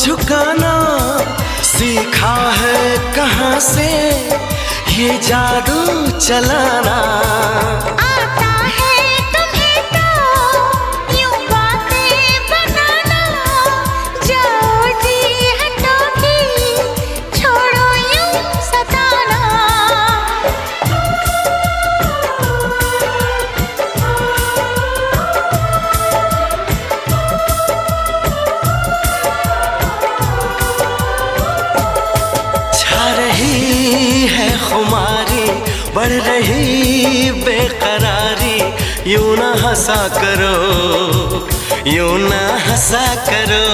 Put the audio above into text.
झुकाना सीखा है कहाँ से ये जादू चलाना। आता है तुम्हें तो यूं बातें बनाना, जाओ जी हटोगी छोड़ो यूं सताना। छा रही है खुमारी, बढ़ रही बेकरारी, यूं ना हंसा करो, यूं ना हंसा करो।